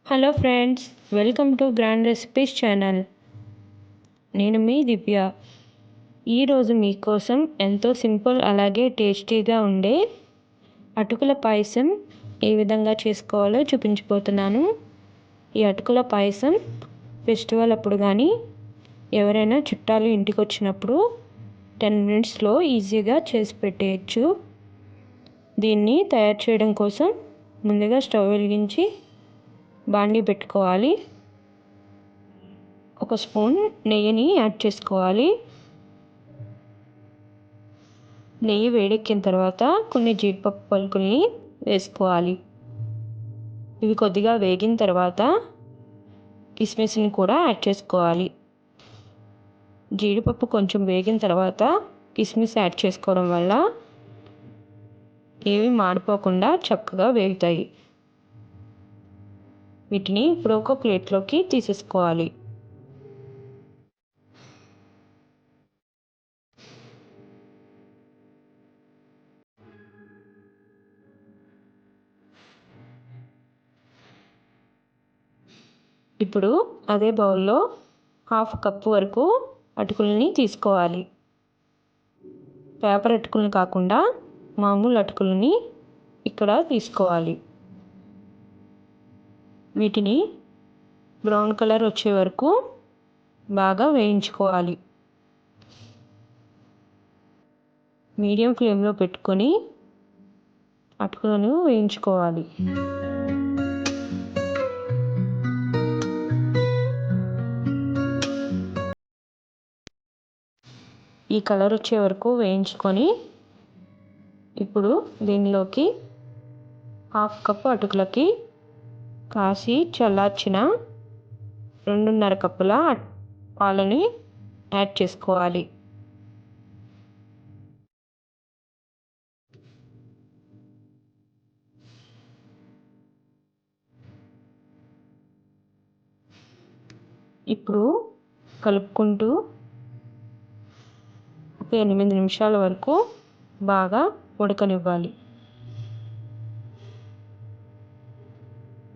Hello friends, welcome to grand recipes channel. నేను మీ దివ్య. ఈరోజు మీకోసం ఎంతో సింపుల్ అలాగే టేస్టీగా ఉండే అటుకుల పాయసం ఏ విధంగా చేసుకోవాలో చూపించబోతున్నాను. ఈ అటుకుల పాయసం ఫెస్టివల్ అప్పుడు కానీ ఎవరైనా చుట్టాలు ఇంటికి వచ్చినప్పుడు 10 మినిట్స్లో ఈజీగా చేసి పెట్టేయచ్చు. దీన్ని తయారు చేయడం కోసం ముందుగా స్టవ్ వెలిగించి బాండీ పెట్టుకోవాలి. ఒక స్పూన్ నెయ్యిని యాడ్ చేసుకోవాలి. నెయ్యి వేడెక్కిన తర్వాత కొన్ని జీడిపప్పు పలుకుల్ని వేసుకోవాలి. ఇవి కొద్దిగా వేగిన తర్వాత కిస్మిస్ని కూడా యాడ్ చేసుకోవాలి. జీడిపప్పు కొంచెం వేగిన తర్వాత కిస్మిస్ యాడ్ చేసుకోవడం వల్ల ఏవి మాడిపోకుండా చక్కగా వేగుతాయి. వీటిని ఇప్పుడు ఒక ప్లేట్లోకి తీసేసుకోవాలి. ఇప్పుడు అదే బౌల్లో 1/2 కప్పు వరకు అటుకులని తీసుకోవాలి. పేపర్ అటుకులను కాకుండా మామూలు అటుకులని ఇక్కడ తీసుకోవాలి. వీటిని బ్రౌన్ కలర్ వచ్చే వరకు బాగా వేయించుకోవాలి. మీడియం ఫ్లేమ్లో పెట్టుకొని అటుకులను వేయించుకోవాలి. ఈ కలర్ వచ్చే వరకు వేయించుకొని ఇప్పుడు దీనిలోకి 1/2 కప్పు అటుకులకి కాసి చల్లార్చిన 2.5 కప్పుల పాలని యాడ్ చేసుకోవాలి. ఇప్పుడు కలుపుకుంటూ ఒక 8 నిమిషాల వరకు బాగా ఉడకనివ్వాలి.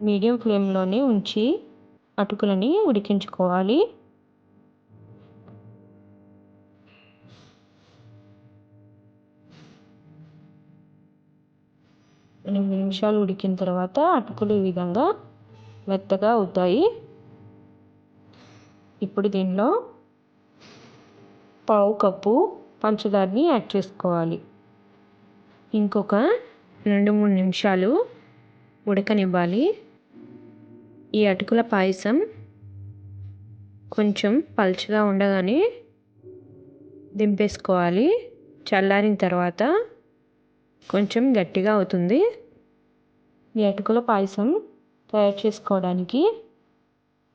మీడియం ఫ్లేమ్లోనే ఉంచి అటుకులని ఉడికించుకోవాలి. ఎనిమిది నిమిషాలు ఉడికిన తర్వాత అటుకులు ఈ విధంగా మెత్తగా అవుతాయి. ఇప్పుడు దీనిలో 1/2 కప్పు పంచదారని యాడ్ చేసుకోవాలి. ఇంకొక 2-3 నిమిషాలు ఉడకనివ్వాలి. ఈ అటుకుల పాయసం కొంచెం పలుచగా ఉండగానే దింపేసుకోవాలి. చల్లారిన తర్వాత కొంచెం గట్టిగా అవుతుంది. ఈ అటుకుల పాయసం తయారు చేసుకోవడానికి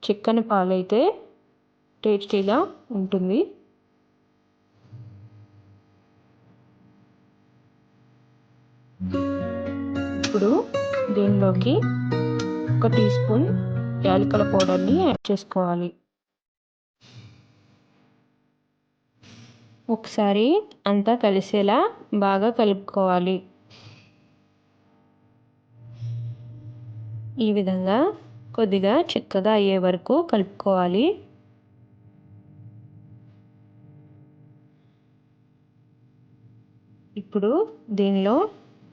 చిక్కని పాలైతే టేస్టీగా ఉంటుంది. ఇప్పుడు దీనిలోకి 1 టీ స్పూన్ యాలకుల పౌడర్ని యాడ్ చేసుకోవాలి. ఒకసారి అంతా కలిసేలా బాగా కలుపుకోవాలి. ఈ విధంగా కొద్దిగా చిక్కగా అయ్యే వరకు కలుపుకోవాలి. ఇప్పుడు దీనిలో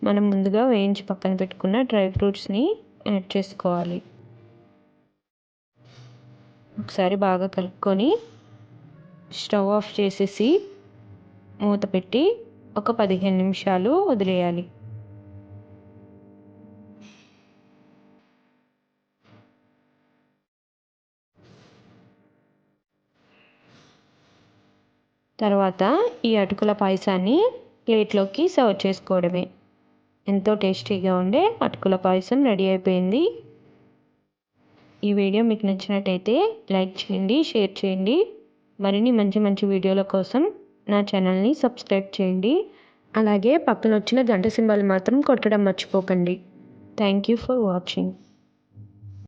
మనం ముందుగా వేయించి పక్కన పెట్టుకున్న డ్రై ఫ్రూట్స్ని యాడ్ చేసుకోవాలి. ఒకసారి బాగా కలుపుకొని స్టవ్ ఆఫ్ చేసేసి మూత పెట్టి ఒక 15 నిమిషాలు వదిలేయాలి. తర్వాత ఈ అటుకుల పాయసాన్ని ప్లేట్లోకి సర్వ్ చేసుకోవడమే. ఎంతో టేస్టీగా ఉండే అటుకుల పాయసం రెడీ అయిపోయింది. ఈ వీడియో మీకు నచ్చినట్టయితే లైక్ చేయండి, షేర్ చేయండి. మరిన్ని మంచి వీడియోల కోసం నా ఛానల్ని సబ్స్క్రైబ్ చేయండి. అలాగే పక్కన వచ్చిన గంట సింబల్ మాత్రం కొట్టడం మర్చిపోకండి. Thank you for watching.